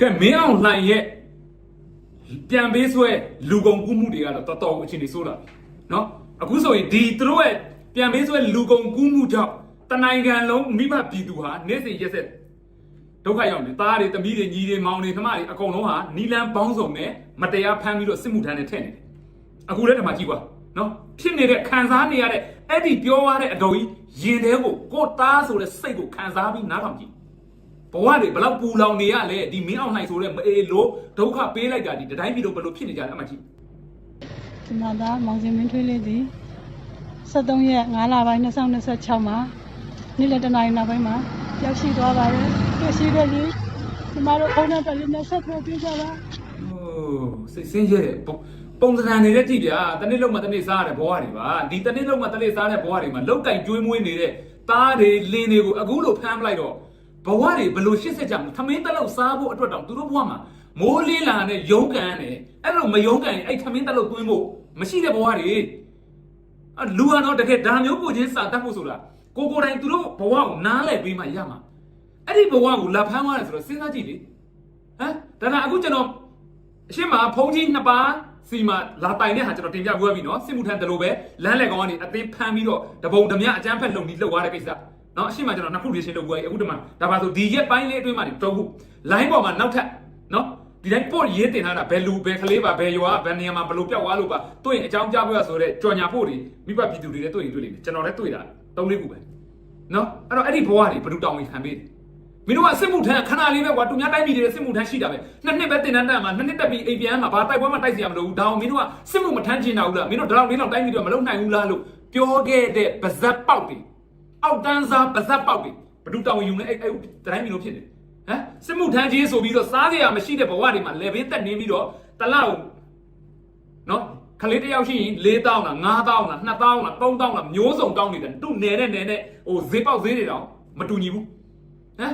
ကဲမင်းအောင်လှိုင်ရဲ့ပြန်ပေးဆွဲလူကုန်ကူးမှုတွေကတော့တော်တော်အချင်းတွေဆိုးလာပြီနော်အခုဆိုရင်ဒီသူတို့ရဲ့ပြန်ပေးဆွဲလူကုန်ကူးမှုကြောင့်တနိုင်ငံလုံးမိဘပြည်သူဟာနေ့စဉ်ရက်ဆက်ဒုက္ခရောက်နေသားတွေတမီးတွေညီတွေမောင်တွေနှမတွေအကုန်လုံးဟာနီလန်းပေါင်းစုံနဲ့မတရားဖမ်းပြီးတော့စစ်မှုထမ်းနဲ့ထည့်နေတယ်အခုလည်းဒီမှာကြည့်ပါနော်ဖြစ်နေတဲ့ခံစားနေရတဲ့အဲ့ဒီပြောရတဲ့အတော်ကြီးရင်ထဲကိုသားဆိုတဲ့စိတ်ကိုခံစားပြီးနားထောင်ကြည့်ဘဝတွေဘလောက်ပူလောင်နေရလဲဒီမင်းအောင်နိုင်ဆိုတဲ့မအေးလို့ဒုက္ခပေးလိုက်တာဒီတိုင်းပြည်တော့ဘယ်လိုဖြစ်နေကြလဲအမှကြည့်ဒီမှာဒါမောင်စင်မင်းထွေးလေးဒီ73ရက်5လပိုင်း2026မှာနေ့လယ်တနာရီနောက်ပိုင်းမှာရောက်ရှိသွားပါတယ်တွေ့ရှိတဲ့ကြီးဒီမှာတော့ဖုန်းနံပါတ်လေးနဲ့ဆက်သွယ်ပေးကြပါစိတ်ဆင်းရဲတဲ့ပုံစံနေတဲ့ကြည့်ဗျာတနေ့လုံးမှတနေ့စားရတဲ့ဘဝတွေပါဒီတနေ့လုံးမှတနေ့စားတဲ့ဘဝတွေမှာလောက်ကင်ကျွေးမွေးနေတဲ့သားတွေလင်းတွေကိုအခုလိုဖမ်းပလိုက်တော့ဘဝတွေဘယ်လိုရှစ်ဆက်ကြမလဲသမင်းတလောက်စားဖို့အတွက်တောင်သူတို့ဘဝမှာမိုးလေးလာနဲ့ရုံးကန်နဲ့အဲ့လိုမရုံးကန်ရင်အဲ့သမင်းတလောက်သွင်းဖို့မရှိတဲ့ဘဝတွေလူကတော့တကယ်ဒါမျိုးကိုချင်းစာတတ်ဖို့ဆိုတာကိုတိုင်သူတို့ဘဝကိုနားလဲပေးမှရမှာအဲ့ဒီဘဝကိုလာဖမ်းသွားတယ်ဆိုတော့စဉ်းစားကြည့်လေဟမ်ဒါကအခုကျွန်တော်အရှင်းမှာဖုန်းကြီးနှစ်ပါးစီမှာလာတိုင်တဲ့ဟာကျွန်တော်တင်ပြပြပြီနော်စစ်မှုထမ်းတလို့ပဲလမ်းလက်ကောင်ကနေအသေးဖမ်းပြီးတော့တပုံဓမြအကျန်းဖက်လုံပြီးလှုပ်သွားတဲ့ကိစ္စနော်အရှင်းမှာကျွန်တော်နှစ်ခုလေးရှင်းလုပ်ပွဲအခုဒီမှာဒါပါဆိုဒီရက်ပိုင်းလေးအတွင်းမှာတော့ခု line ပေါ်မှာနောက်ထပ်နော်ဒီတိုင်းပို့ရေးတင်ထားတာဘယ်လူဘယ်ကလေးပါဘယ်ရွာဘယ်နေရာမှာဘလို့ပျောက်သွားလို့ပါတွေ့ရင်အကြောင်းကြားဖို့ရဆိုတဲ့ကြော်ညာဖို့တွေမိဘပြည်သူတွေလည်းတွေ့ရင်တွေ့လိမ့်မယ်ကျွန်တော်လည်းတွေ့တာ3-4ခုပဲနော်အဲ့တော့အဲ့ဒီဘဝတွေဘယ်သူတောင်းဝင်ခံပေးတယ်မင်းတို့ကစစ်မှုထမ်းခဏလေးပဲကွာသူများတိုင်းပြည်တွေစစ်မှုထမ်းရှိတာပဲနှစ်နှစ်ပဲတင်တန်းတက်မှာနှစ်နှစ်တက်ပြီးအိမ်ပြန်မှာဘာတိုက်ပွဲမှတိုက်စီရမလို့ဒါအောင်မင်းတို့ကစစ်မှုမထမ်းချင်တာဘူးလားမင်းတို့ဒါတော့မင်းတို့တိုင်းပြည်တော့မလုံနိုင်ဘူးလားလို့ပြောခဲ့တဲ့ပါဇက်ပေါက်တွေအောက်တန်းစားပါဇက်ပေါက်တွေဘယ်သူတောင်းဝင်ယူလဲအဲ့တိုင်းပြည်လို့ဖြစ်တယ်ဟမ်စစ်မှုထမ်းကြီးဆိုပြီးတော့စားစရာမရှိတဲ့ဘဝတွေမှာလေဘေးတက်နေပြီးတော့တလောက်နော်ခလေးတယောက်ရှိရင်4,000လား5,000လား2,000လား3,000လားမျိုးစုံတောင်းနေတယ်သူ့နယ်နဲ့ဟိုဈေးပေါက်ဈေးတွေတောင်မတူညီဘူးဟမ်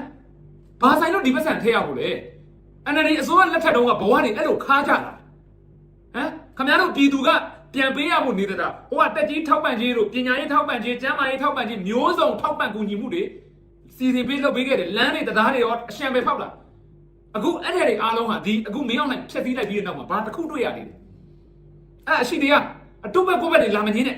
ဘာဆိုင်လို့ဒီပတ်စံထည့်ရဖို့လဲNLDအစိုးရလက်ထက်တုန်းကဘဝတွေအဲ့လိုခါကြတာဟမ်ခင်ဗျားတို့ပြည်သူကပြန်ပေးရဖို့နေတာဟိုကတက်ကြီးထောက်ပံ့ခြင်းတို့ပညာရေးထောက်ပံ့ခြင်းကျန်းမာရေးထောက်ပံ့ခြင်းမျိုးစုံထောက်ပံ့ကူညီမှုတွေစီစဉ်ပေးလုပ်ပေးခဲ့တယ်လမ်းတွေတရားတွေရောအရှံပဲဖောက်လာအခုအဲ့ဒီတွေအားလုံးဟာဒီအခုမင်းအောင်နိုင်ဖြတ်စည်းလိုက်ပြီးတဲ့နောက်မှာဘာတစ်ခုတွေ့ရနေလဲအဲ့အရှိတရားအတုပဲကိုပဲတွေလာမငင်းနဲ့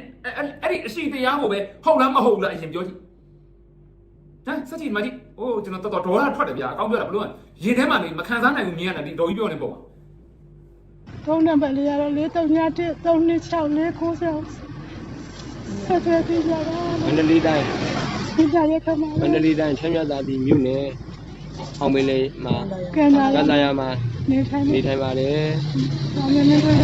အဲ့ဒီအရှိတရားကိုပဲဟုတ်လားမဟုတ်ဘူးလားအရင်ပြောကြည့်ဟမ်စက်ကြည့်မကြည့်အိုးကျွန်တော်တော်ဒေါ်လာထွက်တယ်ဗျာအကောင်းပြောတာဘလို့ရေထဲမှာနေမခံစားနိုင်ဘူးမြင်ရတာဒီတော်ကြီးပြောနေပေါ့ဖုန်းနံပါတ်လေးကတော့4313264ဆက်သွယ်ပေးကြပါမန္တလေးတိုင်းဒီကြရက်ခမှာမန္တလေးတိုင်းချမ်းမြသာပြည်မြို့နယ်အောင်မင်းလေးမှာကန်သာယာမှာနေထိုင်ပါတယ်အောင်မင်းလေးတို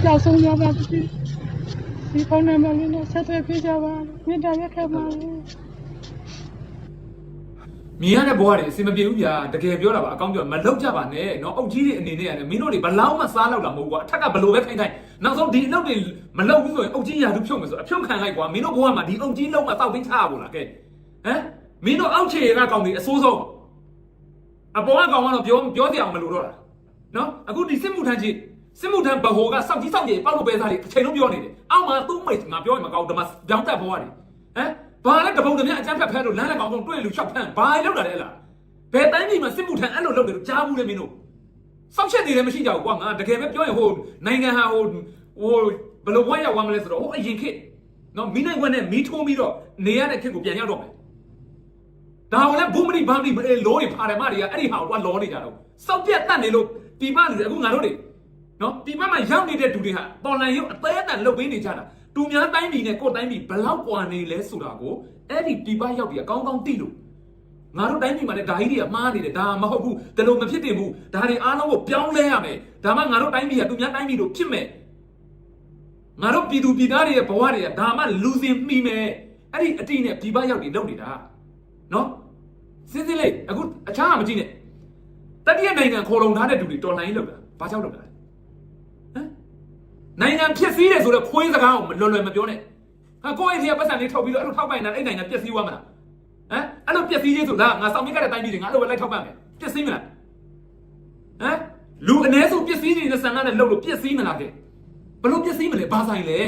့ကြောက်ဆုံးရပါပြီဒီဖုန်းနံပါတ်လေးနဲ့ဆက်သွယ်ပေးကြပါဒီကြရက်ခမှာမြင်ရတဲ့ဘဝတွေအစင်မပြေဘူးဗျာတကယ်ပြောတာပါအကောင်းပြောမလောက်ကြပါနဲ့နော်အုတ်ကြီးတွေအနေနဲ့ရတယ်မင်းတို့တွေဘလောက်မှစားလောက်တာမဟုတ်ကွာအထက်ကဘလို့ပဲခိုင်းနောက်ဆုံးဒီအလုပ်တွေမလုပ်ဘူးဆိုရင်အုတ်ကြီးရာသူဖြုတ်မယ်ဆိုအဖြုတ်ခံလိုက်ကွာမင်းတို့ဘဝမှာဒီအုတ်ကြီးလုံးမှတောက်သိမ်းချရဖို့လားကဲဟမ်မင်းတို့အောက်ခြေကကောင်တွေအစိုးဆုံးအပေါ်ကကောင်ကတော့ပြောစရာမလိုတော့တာနော်အခုဒီစစ်မှုထမ်းကြီးစစ်မှုထမ်းဘဟိုကစောက်ကြီးပေါက်လို့ပဲစားတယ်အချိန်လုံးပြောနေတယ်အောက်မှာသူ့မိတ်ငါပြောရင်မကောင်းဓမ္မကြောင်းတက်ဘဝတွေဟမ်ဘာလဲတပုံတည်းအကျန်းဖက်ဖဲလို့လမ်းလည်းကောင်းဆုံးတွေ့လူလျှောက်ဖမ်းဘာလောက်တာလဲလားဘယ်တိုင်းပြည်မှာစစ်မှုထမ်းအဲ့လိုလုပ်တယ်လို့ကြားဘူးလေမင်းတို့စောက်ချက်တွေလည်းမရှိကြဘူးကွာငါတကယ်ပဲပြောရင်ဟိုနိုင်ငံဟာဟိုဘယ်လိုဘဝရောက်သွားမလဲဆိုတော့ဟိုအရင်ခေတ်နော်မိနိုင်ခွက်နဲ့မီးထိုးပြီးတော့နေရတဲ့ခေတ်ကိုပြန်ရောက်တော့မယ်ဒါကလည်းဘုံမတိဘာမတိလောတွေဖာတယ်မတွေကအဲ့ဒီဟာကိုလောနေကြတော့စောက်ပြတ်တတ်နေလို့ဒီမလူတွေအခုငါတို့တွေနော်ဒီမမှာရောက်နေတဲ့သူတွေဟာပေါ်လန်ရုပ်အသေးအတန်လှုပ်ပေးနေကြတာသူများတိုင်းပြည်နဲ့ကိုယ်တိုင်းပြည်ဘလောက်ကွာနေလဲဆိုတာကိုအဲ့ဒီဒီပရောက်တွေကကောင်းကောင်းသိလို့ငါတို့တိုင်းပြည်မှာလည်းဓာကြီးတွေကမှားနေတယ်ဒါမဟုတ်ဘူးဒါလို့မဖြစ်တင်ဘူးဒါတွေအားလုံးကိုပြောင်းလဲရမယ်ဒါမှငါတို့တိုင်းပြည်ကသူများတိုင်းပြည်တို့ဖြစ်မယ်ငါတို့ပြည်သူပြည်သားတွေရဲ့ဘဝတွေကဒါမှလူစင်မိမယ်အဲ့ဒီအတိနဲ့ဒီပရောက်တွေလုပ်နေတာနော်စဉ်းစားလိုက်အခုအခြားမကြည့်နဲ့တတိယနိုင်ငံခေါ်လုံထားတဲ့သူတွေတော်လှန်ရေးလုပ်တာဘာကြောင့်လုပ်တာလဲဟမ်နိုင်ငံဖြစ်စည်းတယ်ဆိုတော့ခွေးစကားကိုလွယ်လွယ်မပြောနဲ့ဟာကိုယ့်အိမ်ကြီးကပတ်စံလေးထုတ်ပြီးတော့အဲ့လိုထောက်ပိုင်တာအဲ့နိုင်ငံပြည့်စည်သွားမလားဟမ်အဲ့လိုပြည့်စည်ရေးဆိုတာငါစောင့်မိကတဲ့တိုင်းပြည်တွေငါအဲ့လိုပဲလိုက်ထောက်ပံ့မယ်ပြည့်စည်မလားဟမ်လူအ ਨੇ စုပြည့်စည်နေတဲ့ဆန္ဒနဲ့လှုပ်လို့ပြည့်စည်မလားကဲဘလို့ပြည့်စည်မလဲဘာဆိုင်လဲ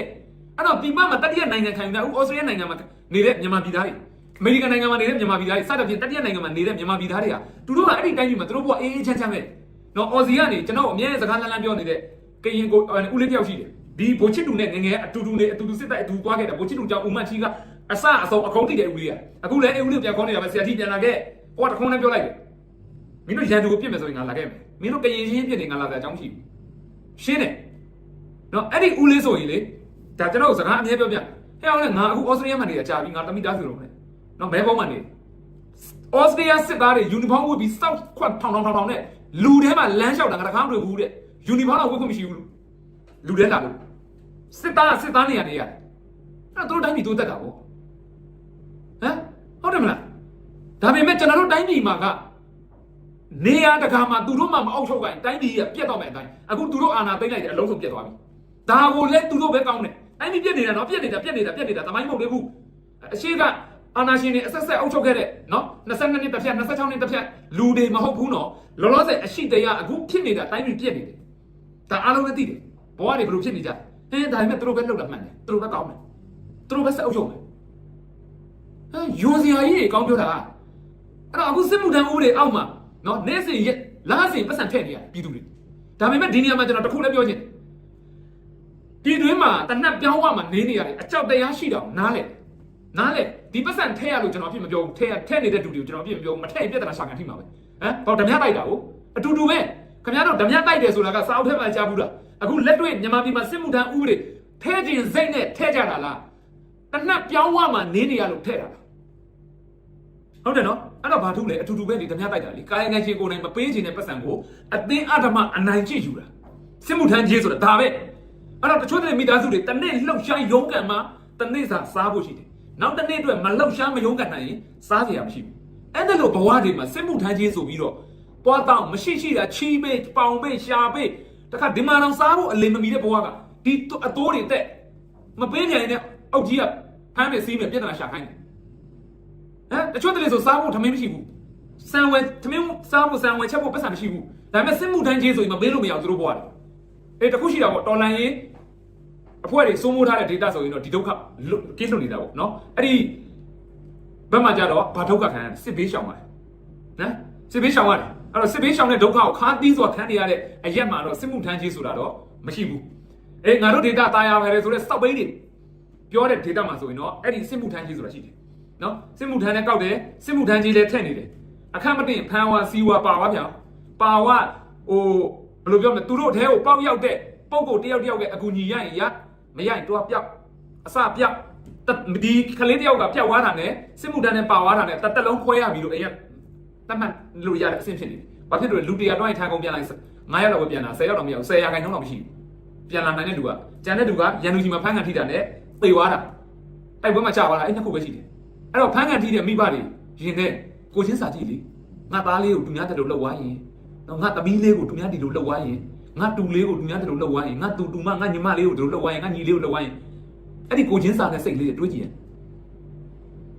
အဲ့တော့ဒီမှာတတိယနိုင်ငံခံယူတာဥဩစတြေးလျနိုင်ငံမှာနေတဲ့မြန်မာပြည်သားတွေ အမေရိကန်နိုင်ငံမှာနေတဲ့မြန်မာပြည်သားတွေစသဖြင့်တတိယနိုင်ငံမှာနေတဲ့မြန်မာပြည်သားတွေကသူတို့ကအဲ့ဒီတိုင်းပြည်မှာသူတို့ဘဝအေးအေးချမ်းချမ်းပဲနော်အော်စီကနေကျွန်တော်အမြဲစကားလန်းလန်းပြောနေတဲ့ကရင်ကိုဦးလေးတယောက်ရှိတယ်ဒီဘိုချစ်တူနဲ့ငငယ်အတူတူစစ်တိုက်အတူသွားခဲ့တာဘိုချစ်တူကြောင့်ဦးမတ်ချီကအစအဆုံးအကုန်သိတယ်ဦးလေးကအခုလည်းဦးလေးပြန်ခေါ်နေတာပဲဆရာကြီးပြန်လာခဲ့ဟောတခုံးနဲ့ပြောလိုက်တယ်မင်းတို့ရန်သူကိုပြစ်မယ်ဆိုရင်ငါလာခဲ့မယ်မင်းတို့ကရင်ချင်းပြစ်နေငါလာတဲ့အကြောင်းရှိဘူးရှင်းတယ်နော်အဲ့ဒီဦးလေးဆိုရင်လေဒါကျွန်တော်စကားအမြဲပြောပြဟဲ့အောင်လေငါအခုဩစတြေးလျမှာနေတာကြာပြီငါတမိသားစုလုံးနဲ့နော်မဲဘုံမှာနေဩစတြေးလျစစ်သားတွေယူနီဖောင်းဝတ်ပြီးစောက်ခွတ်ထောင်နဲ့လူထဲမှာလမ်းလျှောက်တာငါတခါမှမတွေ့ဘူးတဲ့ယူနီဖောင်းတော့ဝတ်ခွင့်မရှိဘူးလူထဲလာလို့စစ်သားနေရတယ်အဲ့တော့တို့တိုင်းပြည်တိုးတက်တာပေါ့ဟမ်ဟုတ်တယ်မလားဒါပေမဲ့ကျွန်တော်တို့တိုင်းပြည်မှာကနေရတကာမှာသူတို့မှမအောက်ချုပ်ခိုင်းတိုင်းပြည်ကပြတ်တော့မယ်အတိုင်းအခုသူတို့အာဏာသိမ်းလိုက်တယ်အလုံးစုံပြတ်သွားပြီဒါကိုလည်းသူတို့ပဲကောင်းတယ်တိုင်းပြည်ပြတ်နေတာနော်ပြတ်နေတာသမိုင်းမဟုတ်သေးဘူးအရှိကအာဏာရှင်တွေအဆက်အောက်ချုပ်ခဲ့တဲ့နော်22နှစ်တစ်ဖြတ်26နှစ်တစ်ဖြတ်လူတွေမဟုတ်ဘူးနော်လောလောဆယ်အရှိတရားအခုဖြစ်နေတာတိုင်းပြည်ပြတ်နေတယ်ဒါအားလုံးလည်းသိတယ်ဘဝတွေဘယ်လိုဖြစ်နေကြဟင်းဒါပေမဲ့သူတို့ပဲလောက်တာမှန်တယ်သူတို့ပဲကောင်းတယ်သူတို့ပဲဆက်အုပ်ချုပ်မယ်ဟမ်ယွန်စရာကြီးတွေကောင်းပြောတာအဲ့တော့အခုစစ်မှုထမ်းဥပဒေအောက်မှာနော်နေ့စဉ်ရက်လားစဉ်ပတ်စံထည့်နေရပြည်သူတွေဒါပေမဲ့ဒီနေရာမှာကျွန်တော်တခုလည်းပြောချင်ပြည်တွင်းမှာတနက်ပြောင်းဝမှာနေနေရတယ်အကြောက်တရားရှိတော့နားလေဒီပတ်စံထည့်ရလို့ကျွန်တော်အပြစ်မပြောဘူးထည့်နေတဲ့တူတွေကိုကျွန်တော်အပြစ်မပြောဘူးမထည့်ပြဿနာရှာခံထိမှာပဲဟမ်ဘာဓမြတိုက်တာကိုအတူတူပဲခင်ဗျားတို့ဓမြတိုက်တယ်ဆိုတာကစာအုပ်ထဲမှာကြားဘူးလားအခုလက်တွေ့မြန်မာပြည်မှာစစ်မှုထမ်းဥပဒေထဲကျင်စိတ်နဲ့ထဲကြတာလားတနက်ပြောင်းဝမှာနေနေရလို့ထဲတာလားဟုတ်တယ်နော်အဲ့တော့ဘာထုလဲအတူတူပဲဒီဓမြတိုက်တာလေကာယကံချင်းကိုယ်တိုင်မပေးချင်တဲ့ပတ်စံကိုအသင်းအဓမ္မအနိုင်ကျင့်ယူတာစစ်မှုထမ်းကြီးဆိုတာဒါပဲအဲ့တော့တချို့တဲ့မိသားစုတွေတနေ့လှုပ်ရှားရုန်းကန်မှာတနေ့စာစားဖို့ရှိတယ်နောက်တနေ့အတွက်မလှုပ်ရှားမရုန်းကန်နိုင်ရင်စားစရာမရှိဘူးအဲ့ဒါလို့ဘဝတွေမှာစစ်မှုထမ်းကြီးဆိုပြီးတော့ပွားတောင်းမရှိတာချီးပေးပေါင်ပေးရှာပေးတခါဒီမှာတော့စားဖို့အလင်းမမီတဲ့ဘဝကဒီအတိုးတွေတက်မပေးနိုင်တဲ့အုတ်ကြီးကဖမ်းမယ်စီးမယ်ပြဿနာရှာခိုင်းတယ်တချို့တလေဆိုစားဖို့ထမင်းမရှိဘူးစံဝဲထမင်းစားဖို့စံဝဲချက်ဖို့ပတ်စံမရှိဘူးဒါပေမဲ့စစ်မှုထမ်းကြီးဆိုရင်မပေးလို့မရဘူးသူတို့ဘဝတွေတခုရှိတာပေါ့တော်လန်ရေးအဖွဲ့တွေစိုးမိုးထားတဲ့ data ဆိုရင်တော့ဒီဒုက္ခကင်းလွတ်နေတာပေါ့နော်အဲ့ဒီဘက်မှာကြတော့ဘာဒုက္ခခံရလဲစစ်ဘေးရှောင်ရတယ်နော်စစ်ဘေးရှောင်ရတယ်အဲ့တော့စစ်ဘေးရှောင်တဲ့ဒုက္ခကိုခါးသီးစွာခံနေရတဲ့အရက်မှာတော့စစ်မှုထမ်းကြီးဆိုတာတော့မရှိဘူးငါတို့ data တာယာပဲလေဆိုတော့စောက်ပိန်းတွေပြောတဲ့ data မှာဆိုရင်တော့အဲ့ဒီစစ်မှုထမ်းကြီးဆိုတာရှိတယ်နော်စစ်မှုထမ်းနဲ့ကောက်တယ်စစ်မှုထမ်းကြီးလည်းထည့်နေတယ်အခက်မတင်ဖမ်းဝါစီဝါပါဝါပြောင်ပါဝါဘယ်လိုပြောမလဲသူတို့အဲကိုပေါက်ရောက်တဲ့ပုံကိုတယောက်ရဲ့အကူညီရရင်ရမရရင်တော့ပျောက်အစပျောက်ဒီကလေးတယောက်ကပျောက်သွားတာနဲ့စစ်မှုထမ်းနဲ့ပါသွားတာနဲ့တက်လုံးခွဲရပြီလို့အဲ့ရတတ်မှတ်လို့ရတဲ့အဆင့်ဖြစ်နေတယ်ဘာဖြစ်လို့လူ100တော့ထန်ကုန်ပြန်လိုက်9ရောက်တော့ပဲပြန်လာ10ရောက်တော့မရဘူး10ရာခိုင်နှုန်းတော့မရှိဘူးပြန်လာနိုင်တဲ့လူကကျန်တဲ့လူကရန်သူကြီးမှာဖမ်းခံထိတာနဲ့သေသွားတာအဲ့ဘွဲမှာကြာသွားတာအဲ့နှစ်ခုပဲရှိတယ်အဲ့တော့ဖမ်းခံထိတဲ့မိဘတွေရင်တဲ့ကိုချင်းစာကြည့်လေငါသားလေးကိုသူများတယ်လို့လှုပ်သွားရင်ငါသမီးလေးကိုသူများဒီလိုလှုပ်သွားရင်ငါတူလေးကိုသူများတယ်လို့လှုပ်သွားရင်ငါတူမငါညီမလေးကိုဒီလိုလှုပ်သွားရင်ငါညီလေးကိုလှုပ်သွားရင်အဲ့ဒီကိုချင်းစာနဲ့စိတ်လေးတွေတွေးကြည့်ရင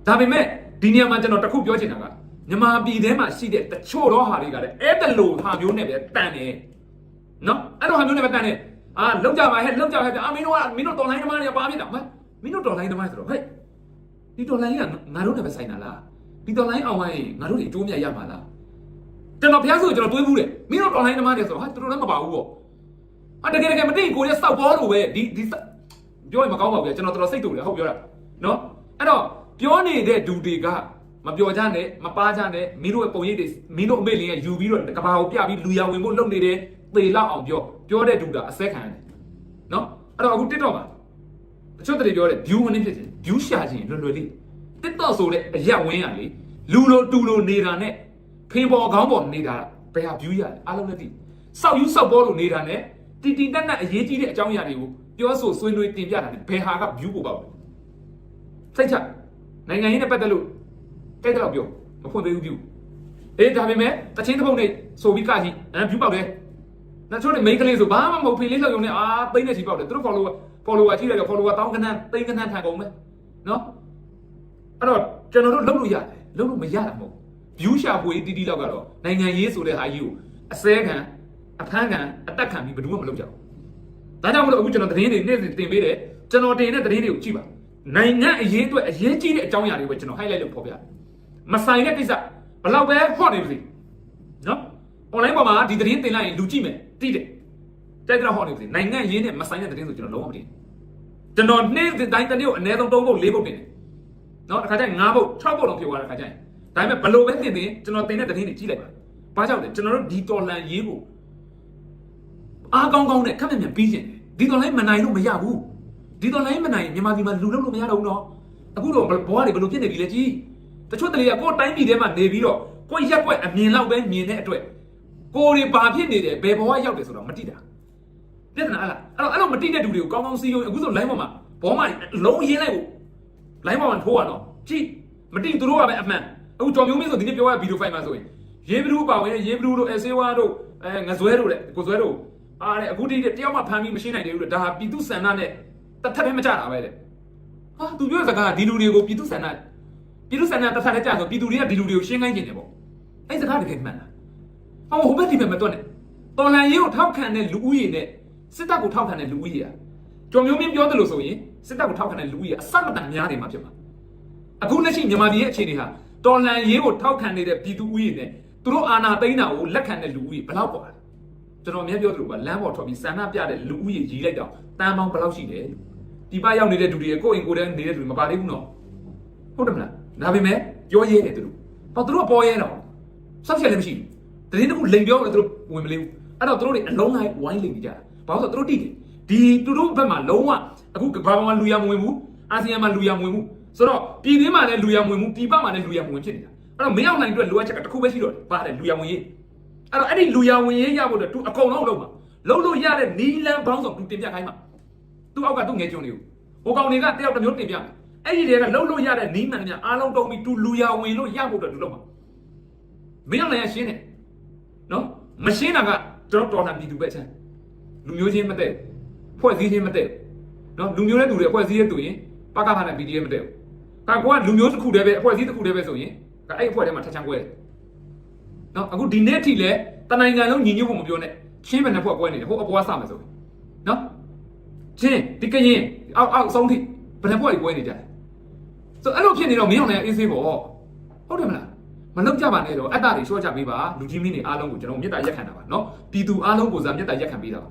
်ဒါပေမဲ့ဒီနေရာမှာကျွန်တော်တခုပြောချင်တာကမြန်မာပြည်ထဲမှာရှိတဲ့တချို့တော့ဟာတွေကလည်းအဲ့တလို့ဟာမျိုးနဲ့ပဲတန်တယ်နော်အဲ့လိုဟာမျိုးနဲ့ပဲတန်တယ်လောက်ကြပါဟဲ့လောက်ကြဟဲ့မင်းတို့တော်လိုင်းသမားတွေကပါဖြစ်တာမင်းတို့တော်လိုင်းသမားဆိုတော့ဟဲ့ဒီတော်လိုင်းကငါတို့နဲ့ပဲဆိုင်တာလားဒီတော်လိုင်းအောင်ဝိုင်းငါတို့တွေအကျိုးမြတ်ရမှာလားကျွန်တော်ဖျားဆိုကျွန်တော်တွေးဘူးတယ်မင်းတို့တော်လိုင်းသမားတွေဆိုတော့ဟာတော်တော်လည်းမပါဘူးပေါ့တကယ်မသိကိုလည်းစောက်ပေါ်လို့ပဲဒီပြောရင်မကောင်းပါဘူးကျွန်တော်တော်တော်စိတ်တူတယ်ဟုတ်ပြောတာနော်အဲ့တော့ပြောနေတဲ့ဒူတွေကမပြောကြနဲ့မပါကြနဲ့မင်းတို့ရဲ့ပုံရိပ်တွေမင်းတို့အမေလေးကယူပြီးတော့ကဘာကိုပြပြီးလူရဝင်ဖို့လုပ်နေတယ်သေလောက်အောင်ပြောတဲ့ဒူတာအစက်ခံရတယ်နော်အဲ့တော့အခု TikTok မှာတချို့တွေပြောတယ် view ဝင်နေဖြစ်တယ် view ရှာခြင်းလွယ်လေး TikTok ဆိုတဲ့အရက်ဝင်းရလေလူလိုတူလိုနေတာနဲ့ဖေးပေါ်ခေါင်းပေါ်နေတာဘယ်ဟာ view ရလဲအားလုံးလည်းသိစောက်ယူစောက်ပေါ်လို့နေတာနဲ့တီတက်နဲ့အရေးကြီးတဲ့အကြောင်းအရာတွေကိုပြောဆိုဆွေးနွေးတင်ပြတာနဲ့ဘယ်ဟာက view ကိုပေါ့စိတ်ချနိုင်ငံရေးနဲ့ပတ်သက်လို့တဲ့တော့ပြောမဖွင့်သေးဘူး view ဒါပေမဲ့တချင်းတစ်ပုတ်နဲ့ဆိုပြီးကကြီးview ပေါက်တယ်နောက်ချို့တွေ main ကလေးဆိုဘာမှမဟုတ်ဖေးလေးလောက်ရုံနဲ့သိန်းနဲ့ချီပေါက်တယ်သူတို့ follower ကြီးလိုက်တော့ follower 1000ခန်းသိန်းခန်းထန်ကုန်မယ်နော်အဲ့တော့ကျွန်တော်တို့လုပ်လို့ရတယ်လုပ်လို့မရတာမဟုတ် view ရှာဖွေတီးလောက်ကတော့နိုင်ငံရေးဆိုတဲ့ဟာကြီးကိုအစဲခံအဖမ်းခံအတက်ခံပြီးဘယ်သူမှမလုပ်ကြဘူးဒါကြောင့်မလို့အခုကျွန်တော်သတင်းတွေနေ့စဉ်တင်ပေးတယ်ကျွန်တော်တင်တဲ့သတင်းတွေကိုကြည့်ပါ နိုင်ငံအရေးအတွက်အရေးကြီးတဲ့အကြောင်းအရာတွေကိုကျွန်တော် highlight လုပ်ဖော်ပြမဆိုင်တဲ့ကိစ္စဘယ်လောက်ပဲဟော့နေပါစေနော် online ပေါ်မှာဒီသတင်းတင်လိုက်ရင်လူကြည့်မယ်တိတယ်တိုက်ကြဟော့နေပါစေနိုင်ငံရေးနဲ့မဆိုင်တဲ့သတင်းဆိုကျွန်တော်လုံးဝမတင်ကျွန်တော်နေ့တိုင်းတစ်နေ့ကိုအနည်းဆုံး3ပုတ်4ပုတ်တင်တယ်နော်တစ်ခါကျရင်5ပုတ်6ပုတ်တော့ဖြစ်သွားတဲ့ခါကျရင်ဒါပေမဲ့ဘယ်လိုပဲတင်တင်ကျွန်တော်တင်တဲ့သတင်းတွေကြည့်လိုက်ပါဘာကြောင့်လဲကျွန်တော်တို့ဒီတော်လန်ရေးကိုအားကောင်းကောင်းနဲ့ခက်မြန်မြန်ပြီးကျင်တယ်ဒီတော်လိုင်းမနိုင်လို့မရဘူးဒီတော်လိုင်းမနိုင်မြန်မာပြည်မှာလူလုံးလို့မရတော့ဘူးနော်အခုတော့ဘဝတွေဘယ်လိုဖြစ်နေပြီလဲကြီးတချို့တလေကကိုယ်တိုင်းပြည်ထဲမှာနေပြီးတော့ကိုယ်ရက်ွက်အမြင်လောက်ပဲမြင်တဲ့အတွက်ကိုယ်တွေဘာဖြစ်နေတယ်ဘယ်ဘဝရောက်တယ်ဆိုတော့မတိတာပြဿနာအဲ့လိုမတိတဲ့လူတွေကိုကောင်းကောင်းစီးရုံအခုဆို line ပေါ်မှာဘောမလုံးရင်းလိုက်ကို line ပေါ်မှာထိုးရတော့ကြည့်မတိသူတို့ကပဲအမှန်အခုကြော်မျိုးမင်းဆိုဒီနေ့ပြောရဗီဒီယိုဖိုင်မှာဆိုရင်ရေးဘလူးပါဝင်ရေးဘလူးတို့ဆေးဝါးတို့ငဇွဲတို့တဲ့ကိုဇွဲတို့အားတဲ့အခုဒီတယောက်မှဖမ်းပြီးမရှိနိုင်သေးဘူးလေဒါဟာပြည်သူစံနာနဲ့တစ်ထပ်ပဲမကြတာပဲတဲ့ဟာသူပြောစကားဒီလူတွေကိုပြည်သူစံနာတစ်ထပ်လည်းကြဆိုပြည်သူတွေကဒီလူတွေကိုရှင်းခိုင်းနေတယ်ပေါ့အဲ့စကားတကယ်မှန်လားဟိုဘက်ဒီဘက်မတွက်နဲ့တော်လန်ရေးကိုထောက်ခံတဲ့လူဦးရေနဲ့စစ်တပ်ကိုထောက်ခံတဲ့လူဦးရေอ่ะကြော်မျိုးမင်းပြောတယ်လို့ဆိုရင်စစ်တပ်ကိုထောက်ခံတဲ့လူဦးရေအစမတန်များနေမှာဖြစ်မှာအခုလက်ရှိမြန်မာပြည်ရဲ့အခြေအနေဟာတော်လန်ရေးကိုထောက်ခံနေတဲ့ပြည်သူဦးရေနဲ့သူတို့အာဏာသိမ်းတာကိုလက်ခံတဲ့လူဦးရေဘယ်လောက်ပါလဲကျွန်တော်အများပြောသလိုပါလမ်းပေါ်ထွက်ပြီးဆန္ဒပြတဲ့လူဦးရေကြီးလိုက်တော့တန်ပေါင်းဘယ်လောက်ရှိလဲဒီပရောက်နေတဲ့လူတွေကိုယ့်အိမ်ကိုယ်တည်းနေတဲ့လူတွေမပါသေးဘူးနော်ဟုတ်တယ်မလားဒါပေမဲ့ပြောရဲတယ်သူတို့ဘာသူတို့ကပေါ်ရဲတော့စောက်ချက်လည်းမရှိဘူးတရင်တခုလိန်ပြောလို့သူတို့ဝင်မလေးဘူးအဲ့တော့သူတို့တွေအလုံးလိုက်ဝိုင်းလိန်နေကြတာဘာလို့ဆိုတော့သူတို့တိတယ်ဒီသူတို့ဘက်မှာလုံးဝအခုကဘာမှလူရမဝင်ဘူးအာဆီယံမှာလူရမဝင်ဘူးဆိုတော့ပြည်တွင်းမှာလည်းလူရမဝင်ဘူးပြည်ပမှာလည်းလူရမဝင်ဖြစ်နေတာအဲ့တော့မရောက်နိုင်အတွက်လိုအပ်ချက်ကတစ်ခုပဲရှိတော့တယ်ပါတယ်လူရဝင်ရေးအဲ့တော့အဲ့ဒီလူရဝင်ရေးရဖို့အတွက်သူအကုန်လုံးလုပ်မှာလုံးလို့ရတဲ့နီလန်ဘောင်းဆောင်သူတင်ပြခိုင်းမှာသူအောက်ကသူငယ်ကျွန်းတွေကိုဟိုကောင်တွေကတယောက်တစ်မျိုးတင်ပြမယ်အဲ့ဒီတွေကလုံးလို့ရတဲ့နီးမှန်များအားလုံးတုံးပြီးသူလူရဝင်လို့ရဖို့အတွက်သူလုပ်မှာမင်းအောင်လည်းရှင်းတယ်နော်မရှင်းတာကကျွန်တော်တော်လှန်ပြည်သူပဲချမ်းလူမျိုးချင်းမတည့်ဖွဲ့စည်းချင်းမတည့်နော်လူမျိုးတဲ့သူတွေအဖွဲ့စည်းတဲ့သူရင်ပကဖာနဲ့ PDF မတည့်ဘူးဒါကလူမျိုးတစ်ခုတည်းပဲအဖွဲ့စည်းတစ်ခုတည်းပဲဆိုရင်ဒါအဲ့အဖွဲ့ထဲမှာထချမ်းကွဲတယ်နော်အခုဒီနေ့ထိလဲတနိုင်ငံလုံးညီညွတ်ဖို့မပြောနဲ့ချင်းပဲနှစ်ဖွဲ့ကွဲနေတယ်ဟိုအပွားစမယ်ဆိုနော်ချင်းဒီကရင်အောက်ဆုံးထိဘယ်နှစ်ဖွဲ့ကွဲနေကြလဲဆိုအဲ့လိုဖြစ်နေတော့မင်းအောင်လည်းအေးဆေးပေါ့ဟုတ်တယ်မလားမလုပ်ကြပါနဲ့တော့အတ္တတွေရှော့ချပေးပါလူကြီးမင်းတွေအားလုံးကိုကျွန်တော်မေတ္တာရက်ခံတာပါနော်ပြည်သူအားလုံးကိုစားမေတ္တာရက်ခံပေးတာပါ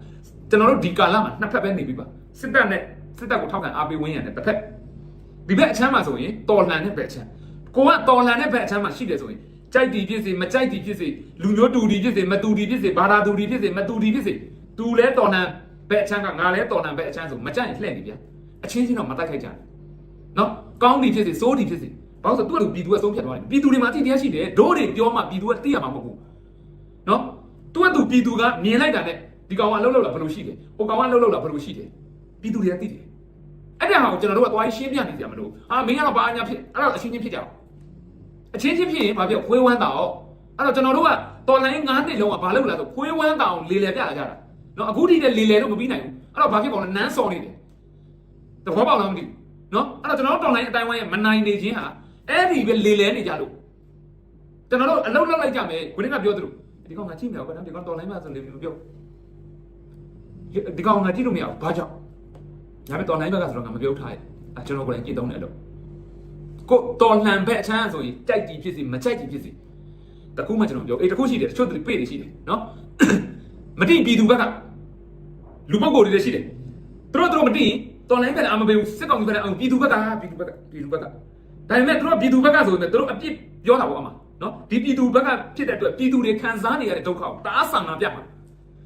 ကျွန်တော်တို့ဒီကာလမှာနှစ်ဖက်ပဲနေပြီပါစစ်တပ်ကိုထောက်ခံအားပေးဝင်းရတဲ့တစ်ဖက်ဒီဘက်အချမ်းမှာဆိုရင်တော်လှန်တဲ့ဘက်အချမ်းကိုကတော်လှန်တဲ့ဘက်အချမ်းမှာရှိတယ်ဆိုရင်ကြိုက်တီဖြစ်စေမကြိုက်တီဖြစ်စေလူမျိုးတူတီဖြစ်စေမတူတီဖြစ်စေဘာသာတူတီဖြစ်စေမတူတီဖြစ်စေသူလဲတော်လှန်ဘက်အချမ်းကငါလဲတော်လှန်ဘက်အချမ်းဆိုမကြိုက်ရင်လှည့်နေဗျာအချင်းချင်းတော့မတိုက်ခိုက်ကြဘူးနော်ကောင်းတီဖြစ်စေစိုးတီဖြစ်စေဘာလို့ဆိုသူ့လူပြည်သူကဆုံးဖြတ်သွားတယ်ပြည်သူတွေမှာတိတရားရှိတယ်ဒိုးတွေပြောမှပြည်သူကသိရမှာမဟုတ်ဘူးနော်သူကသူပြည်သူကမြင်လိုက်တာနဲ့ဒီကောင်ကလှုပ်လှုပ်လာဘယ်လိုရှိတယ်ဟိုကောင်ကလှုပ်လှုပ်လာဘယ်လိုရှိတယ်ပြည်သူတွေကသိတယ်အဲ့ဒါဟာကိုကျွန်တော်တို့ကသွားရှင်းပြနေကြမလို့မင်းကတော့ဘာအညာဖြစ်အဲ့တော့အချင်းချင်းဖြစ်ကြအောင်အချင်းချင်းဖြစ်ရင်ဘာဖြစ်ခွေးဝမ်းတာအောင်အဲ့တော့ကျွန်တော်တို့ကတော်လိုင်း9နှစ်လုံးကဘာလုပ်လာဆိုခွေးဝမ်းတာအောင်လေလေပြလာကြတာနော်အခုထိတည်းလေလေတော့မပြီးနိုင်ဘူးအဲ့တော့ဘာဖြစ်ပေါ့လဲနန်းစော်နေတယ်တဘောပေါက်လားမသိဘူးနော်အဲ့တော့ကျွန်တော်တို့တော်လိုင်းအတိုင်းဝိုင်းရဲ့မနိုင်နေခြင်းဟာအဲ့ဒီပဲလေလေနေကြလို့ကျွန်တော်တို့အလုံးလောက်လိုက်ကြမယ်ခொနည်းကပြောသလိုဒီကောင်ကကြည့်မရဘူးကွာဒီကောင်တော်လိုင်းမှာဆိုလေပြောဒီကောင်ကကြည့်လို့မရဘူးဘာကြောင့်ညာမဲ့တော်လိုင်းဘက်ကဆိုတော့ငါမပြောထားရဲ့ကျွန်တော်ကိုယ်တိုင်ကြည့်သုံးတယ်လို့ကိုတော်လှန်ဘက်အချမ်းဆိုရင်ကြိုက်ကြည့်ဖြစ်စီမကြိုက်ကြည့်ဖြစ်စီတခုမှကျွန်တော်ပြောတခုရှိတယ်တချို့တွေရှိတယ်နော်မတိပြည်သူဘက်ကလူပုဂ္ဂိုလ်တွေလည်းရှိတယ်သူတို့မတိတော်လိုင်းဘက်အာမပေးဘူးစစ်ကောင်ကြီးဘက်အောင်ပြည်သူဘက်ကဒါပေမဲ့သူတို့ပြည်သူဘက်ကဆိုရင်သူတို့အပြစ်ပြောတာပေါ့အမနော်ဒီပြည်သူဘက်ကဖြစ်တဲ့အတွက်ပြည်သူတွေခံစားနေရတဲ့ဒုက္ခကိုတအားဆာနာပြမှာ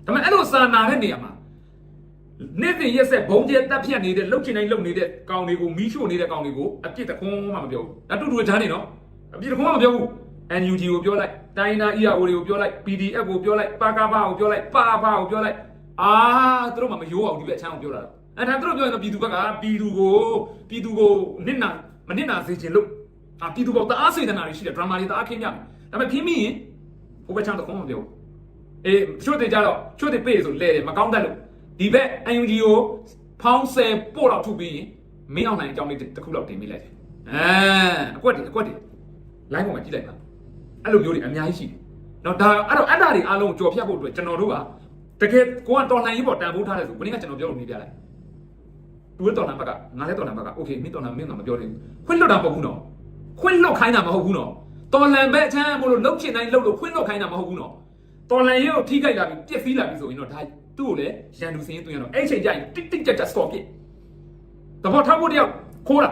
ဒါပေမဲ့အဲ့လိုဆာနာတဲ့နေရာမှာနေ့စဉ်ရက်ဆက်ဘုံကျဲတက်ဖြတ်နေတဲ့လှုပ်ချင်တိုင်းလှုပ်နေတဲ့ကောင်တွေကိုမီးရှို့နေတဲ့ကောင်တွေကိုအပြစ်တခွန်းမှမပြောဘူးဒါတူတူချမ်းနေနော်အပြစ်တခွန်းမှမပြောဘူး NUG ကိုပြောလိုက်တိုင်းနာ EAO တွေကိုပြောလိုက် PDF ကိုပြောလိုက်ပါကဘာကိုပြောလိုက်ပါဘာကိုပြောလိုက်သူတို့မှမရိုးအောင်ဒီဘက်အချမ်းကိုပြောတာတော့ဒါသူတို့ပြောရင်တော့ပြည်သူဘက်ကပြည်သူကိုနစ်နာမနစ်နာစေချင်လို့ပြည်သူပေါ်တအားစေတနာတွေရှိတယ်ဒရမာတွေတအားခင်းကြတယ်ဒါပေမဲ့ခင်းမိရင်ဟိုဘက်ချမ်းတခွန်းမှမပြောဘူးချို့တွေကြတော့ချို့တွေပေးဆိုလဲတယ်မကောင်းတတ်လို့ဒီဘက် NUG ကိုဖောင်းဆယ်ပို့တော့ထုတ်ပြီးရင်မင်းအောင်နိုင်အကြောင်းလေးတစ်ခုလောက်တင်ပေးလိုက်တယ်အကွက်တွေလိုင်းပေါ်မှာကြည့်လိုက်ပါအဲ့လိုမျိုးတွေအများကြီးရှိတယ်နော်ဒါအဲ့တော့အတ္တတွေအားလုံးကြော်ဖြတ်ဖို့အတွက်ကျွန်တော်တို့ကတကယ်ကိုကတော်လှန်ရေးပေါ်တန်ဖိုးထားတယ်ဆိုဘယ်နည်းကကျွန်တော်ပြောလို့နေပြလိုက် သူတော်လန်ဘက်ကငါလည်းတော်လန်ဘက်ကโอเคမင်းတော်လန်မင်းတော့မပြောသေးဘူးခွင့်လွတ်တာမဟုတ်ဘူးနော်ခွင့်လွတ်ခိုင်းတာမဟုတ်ဘူးနော်တော်လန်ဘက်ချမ်းမို့လို့လှုပ်ချင်တိုင်းလှုပ်လို့ခွင့်လွတ်ခိုင်းတာမဟုတ်ဘူးနော်တော်လန်ရေးကိုထိခိုက်လာပြီးပြက်စီးလာပြီးဆိုရင်တော့ဒါသူ့ကိုလည်းရန်သူစင်းရင်သွင်းရတော့အဲ့ချိန်ကျရင်တိတ်တိတ်ကြက်ကြက် stop ပြစ်တဘောထောက်ဖို့တယောက်ခိုးတ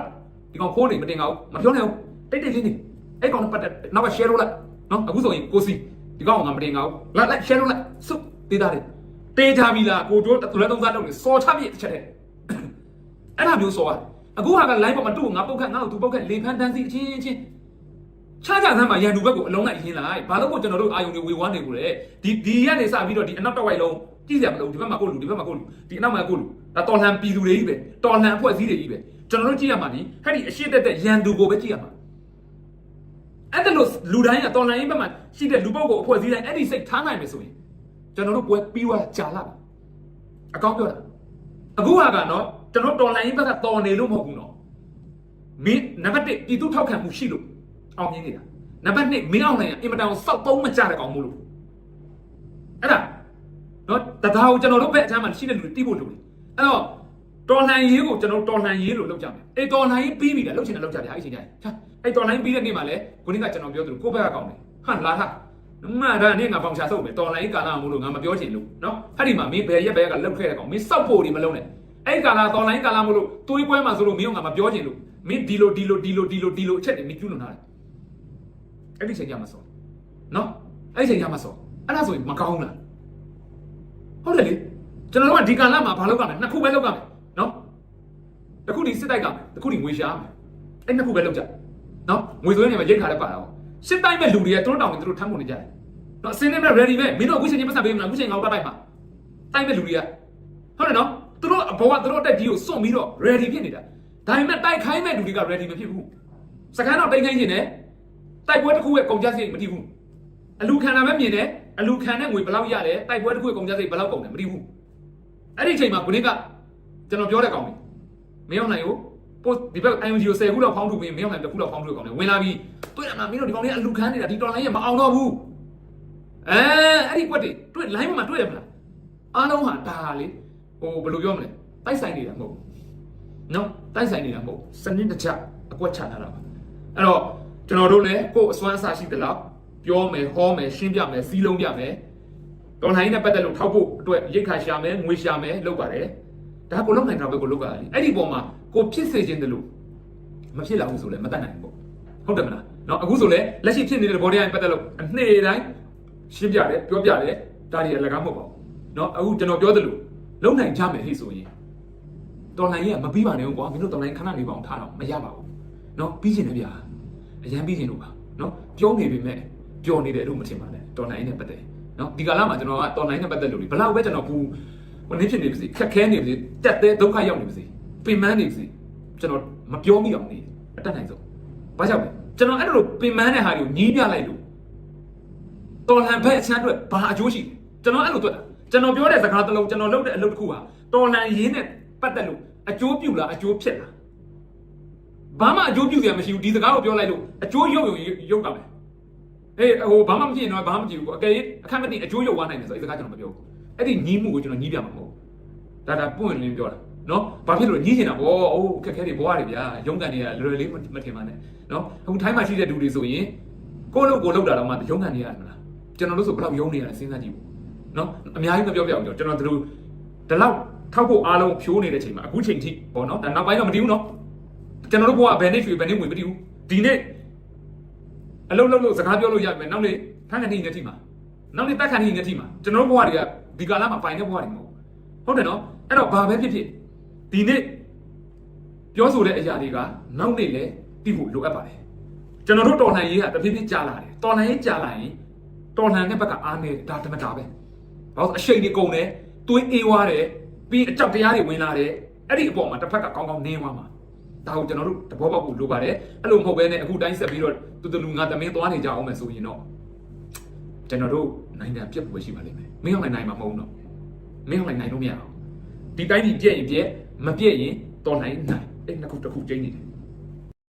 ာဒီကောင်ခိုးနေမတင်ငါဘူးမပြောနဲ့ဘူးတိတ်တိတ်လေးနေအဲ့ကောင်ပတ်တဲ့နောက်က share လုပ်လိုက်နော်အခုဆိုရင်ကိုစီဒီကောင်ကမတင်ငါဘူးလိုက် share လုပ်လိုက်စုတေးသားတယ်တေးချပြီလားကိုတို့တူလဲသုံးစားလုပ်နေစော်ချပြစ်တစ်ချက်တည်းအဲ့ဒါမျိုးစော်ရတယ်အခုဟာက line ပေါ်မှာသူ့ကိုငါပုတ်ခတ်ငါ့ကိုသူပုတ်ခတ်လေဖန်းတန်းစီအချင်းချင်းချားချဆန်းမှာရန်သူဘက်ကိုအလုံးလိုက်ရင်းလိုက်ဘာလို့ကိုကျွန်တော်တို့အာယုံတွေဝေဝန်းနေကိုလေဒီကနေစပြီးတော့ဒီအနောက်တစ်ဝိုက်လုံးကြည့်ရမလို့ဒီဘက်မှာကိုလူဒီဘက်မှာကိုလူဒီအနောက်မှာကိုလူဒါတော်လှန်ပြည်သူတွေကြီးပဲတော်လှန်အဖွဲ့အစည်းတွေကြီးပဲကျွန်တော်တို့ကြည့်ရမှာဒီဟဲ့ဒီအရှိတက်ရန်သူကိုပဲကြည့်ရမှာအဲ့ဒါလို့လူတိုင်းကတော်လှန်ရေးဘက်မှာရှိတဲ့လူပုဂ္ဂိုလ်အဖွဲ့အစည်းတိုင်းအဲ့ဒီစိတ်ထားနိုင်မယ်ဆိုရင်ကျွန်တော်တို့ပွဲပြီးသွားကြာလာပြီအကောင်းပြောတာအခုဟာကနော်ကျွန်တော်တော်လှန်ရေးဘက်ကတော်နေလို့မဟုတ်ဘူးနော်မင်းနံပါတ်1ပြည်သူထောက်ခံမှုရှိလို့အောင်မြင်နေတာနံပါတ်2မင်းအောင်နိုင်အင်မတန်စောက်သုံးမကြတဲ့ကောင်မို့လို့အဲ့ဒါနော်တရားကိုကျွန်တော်တို့ဘက်အချမ်းမှာရှိတဲ့လူတွေတိဖို့လုပ်တယ်အဲ့တော့တော်လှန်ရေးကိုကျွန်တော်တော်လှန်ရေးလို့လုပ်ကြမယ်အေးတော်လှန်ရေးပြီးပြီလားလုပ်ချင်တယ်လုပ်ကြတယ်အဲ့ဒီချိန်ကျရင်ဟာအဲ့တော်လှန်ရေးပြီးတဲ့နေ့မှာလဲခုနကကျွန်တော်ပြောသလိုကိုယ့်ဘက်ကကောင်းတယ်ဟာလာထားမှန်တာနဲ့ငါပေါင်ချဆုပ်မယ်တော်လှန်ရေးကာလမို့လို့ငါမပြောချင်လို့နော်အဲ့ဒီမှာမင်းဘယ်ရက်ဘက်ကလောက်ခဲ့တဲ့ကောင်မင်းစောက်ဖို့ဒီမလုံးနဲ့အဲ့ကာလတော်လှန်ရေးကာလမို့လို့တွေးပွဲမှာဆိုလို့မင်းကငါမပြောချင်လို့မင်းဒီလိုအချက်တွေမင်းကျူးလွန်ထားတယ်အဲ့ဒီချိန်ကျမှစောနော်အဲ့ဒီချိန်ကျမှစောအဲ့ဒါဆိုရင်မကောင်းလားဟုတ်တယ်လေကျွန်တော်တို့ကဒီကာလမှာဘာလုပ်ရမလဲနှစ်ခုပဲလုပ်ရမယ်နော်တစ်ခုဒီစစ်တိုက်ကမယ်တစ်ခုဒီငွေရှားမယ်အဲ့နှစ်ခုပဲလုပ်ကြနော်ငွေဆိုရင်လည်းရိတ်ခါလည်းပါတာပေါ့စစ်တိုက်မဲ့လူတွေကသူတို့တောင်းရင်သူတို့ထမ်းဖို့နေကြတယ်နော်အစင်းနဲ့ ready ပဲမင်းတို့အခုချိန်ချင်းပတ်စံပေးမလားအခုချိန်ငါ့ကိုတိုက်မှာတိုက်မဲ့လူတွေကဟုတ်တယ်နော်သူတို့အဘောကသူတို့အတက်ကြီးကိုစွန့်ပြီးတော့ ready ဖြစ်နေတာဒါပေမဲ့တိုက်ခိုင်းမဲ့လူတွေက ready မဖြစ်ဘူးစကန်တော့တိုက်ခိုင်းနေတယ်တိုက်ပွဲတစ်ခုရဲ့ကုန်ကျစရိတ်မတည်ဘူးအလူခံတာပဲမြင်တယ်အလူခံတဲ့ငွေဘယ်လောက်ရတယ်တိုက်ပွဲတစ်ခုရဲ့ကုန်ကျစရိတ်ဘယ်လောက်ကုန်တယ်မတည်ဘူးအဲ့ဒီအချိန်မှာခုနကကျွန်တော်ပြောတဲ့ကောင်တွေမင်းအောင်နိုင်ကိုပို့ဒီဘက် ING ကို10ခုလောက်ဖောင်းထုတ်ပြီးမင်းအောင်နိုင်တစ်ခုလောက်ဖောင်းထုတ်ကောင်တွေဝင်လာပြီးတွေ့ရမှာမင်းတို့ဒီကောင်တွေအလူခံနေတာဒီတော်လိုင်းရမအောင်တော့ဘူးအဲ့ဒီကွက်တွေတွေ့ line မှာတွေ့ရမလားအားလုံးဟာဒါလေဟိုဘယ်လိုပြောမလဲတိုက်ဆိုင်နေတာမဟုတ်နော်တိုက်ဆိုင်နေတာမဟုတ်စနစ်တကျအကွက်ချထားတာပါအဲ့တော့ကျွန်တော်တို့လည်းကိုယ်အစွမ်းအစရှိသလောက်ပြောမယ်ဟောမယ်ရှင်းပြမယ်စီးလုံးပြမယ်တော်လိုင်းနဲ့ပတ်သက်လို့ထောက်ဖို့အတွက်ရိတ်ခါရှာမယ်ငွေရှာမယ်လုပ်ပါတယ်ဒါကိုလုပ်နိုင်တာပဲကိုလုပ်ကြရလေအဲ့ဒီပုံမှာကိုဖြစ်စေခြင်းတလို့မဖြစ်လာဘူးဆိုလည်းမတတ်နိုင်ဘူးပေါ့ဟုတ်တယ်မလားနော်အခုဆိုလည်းလက်ရှိဖြစ်နေတဲ့ဘောတရားနဲ့ပတ်သက်လို့အနှေးတိုင်းရှင်းပြတယ်ပြောပြတယ်ဒါတွေလည်းကားမဟုတ်ပါဘူးနော်အခုကျွန်တော်ပြောသလိုလုံနိုင်ကြမယ်ဟိဆိုရင်တော်လိုင်းကြီးကမပြီးပါနဲ့ကွာမင်းတို့တော်လိုင်းခဏနေပါအောင်ထားတော့မရပါဘူးနော်ပြီးချင်တယ်ဗျာအရန်ပြီးချင်လို့ပါနော်ပြောနေပေမဲ့ပြောနေတယ်လို့မထင်ပါနဲ့တော်လိုင်းနဲ့ပတ်သက်နော်ဒီကာလမှာကျွန်တော်ကတော်လိုင်းနဲ့ပတ်သက်လို့ဘယ်လောက်ပဲကျွန်တော်ဘူးဟိုနေဖြစ်နေပါစေခက်ခဲနေပါစေတက်တဲ့ဒုက္ခရောက်နေပါစေပင်ပန်းနေပါစေကျွန်တော်မပြောမိအောင်နေအတက်နိုင်ဆုံးဘာကြောင့်လဲကျွန်တော်အဲ့လိုပင်ပန်းတဲ့ဟာတွေကိုညီးပြလိုက်လို့တော်လှန်ဘက်အချမ်းအတွက်ဘာအကျိုးရှိကျွန်တော်အဲ့လိုတွေ့တာကျွန်တော်ပြောတဲ့စကားတစ်လုံးကျွန်တော်လုပ်တဲ့အလုပ်တစ်ခုဟာတော်လှန်ရေးနဲ့ပတ်သက်လို့အကျိုးပြုလားအကျိုးဖြစ်လားဘာမှအကျိုးပြုစရာမရှိဘူးဒီစကားကိုပြောလိုက်လို့အကျိုးရုပ်ရုပ်ကမယ်အေးဟိုဘာမှမဖြစ်ရင်တော့ဘာမှမကြည့်ဘူးအကယ်အခက်မသိအကျိုးရုပ်သွားနိုင်တယ်ဆိုအဲ့စကားကျွန်တော်မပြောဘူးအဲ့ဒီညီးမှုကိုကျွန်တော်ညီးပြမှာမဟုတ်ဒါပွင့်လင်းပြောတာနော်ဘာဖြစ်လို့ညီးချင်တာဗောအိုးခက်ခဲတွေဘွားတွေဗျာရုံးကန်တွေကလွယ်လေးမထင်ပါနဲ့နော်အခုထိုင်းမှာရှိတဲ့လူတွေဆိုရင်ကိုယ့်လုပ်ကိုလုပ်တာတော့မှရုံးကန်နေရတယ်မလားကျွန်တော်တို့ဆိုဘယ်လောက်ရုံးနေရလဲစဉ်းစားကြည့်ဘူးနော်အများကြီးမပြောပြအောင်ကျွန်တော်တို့ဒီလောက်ထောက်ဖို့အားလုံးဖြိုးနေတဲ့ချိန်မှာအခုချိန်ထိဗောနော်ဒါနောက်ပိုင်းတော့မတည်ဘူးနော်ကျွန်တော်တို့ဘဝဘယ်နေ့ရွှေဘယ်နေ့ဝင်မတည်ဘူးဒီနေ့အလုပ်လုပ်လို့စကားပြောလို့ရမယ်နောက်နေ့ဖန်ခဏီနေတိမှာနောက်နေ့တက်ခဏီနေတိမှာကျွန်တော်တို့ဘဝတွေကဒီကာလမှာပိုင်တဲ့ဘဝတွေမဟုတ်ဟုတ်တယ်နော်အဲ့တော့ဘာပဲဖြစ်ဖြစ်ဒီနေ့ပြောဆိုတဲ့အရာတွေကနောက်နေ့လည်းသိဖို့လိုအပ်ပါတယ်ကျွန်တော်တို့တော်လှန်ရေးကတဖြည်းဖြည်းကြာလာတယ်တော်လှန်ရေးကြာလာရင်တော်လှန်တဲ့ဘက်ကအားနေဒါတမတာပဲဘာလို့အရှိန်တွေကုန်တယ်သွေးအေးွားတယ်ပြီးအကြောက်တရားတွေဝင်လာတယ်အဲ့ဒီအပေါ်မှာတစ်ဖက်ကကောင်းကောင်းနင်းသွားမှာဒါကိုကျွန်တော်တို့သဘောပေါက်ဖို့လိုပါတယ်အဲ့လိုမဟုတ်ဘဲနဲ့အခုတိုင်းဆက်ပြီးတော့တူလူငါသမင်းသွားနေကြအောင်မယ်ဆိုရင်တော့ကျွန်တော်တို့နိုင်ငံပြတ်ဖို့ရှိပါလိမ့်မယ်မင်းအောင်နိုင်မှာမဟုတ်တော့မင်းအောင်နိုင်လို့မရအောင်ဒီတိုင်းကြီးပြည့်ရင်ပြည့်မပြည့်ရင်တော်နိုင်နိုင်အဲ့နှစ်ခုတစ်ခုကျင်းနေတယ်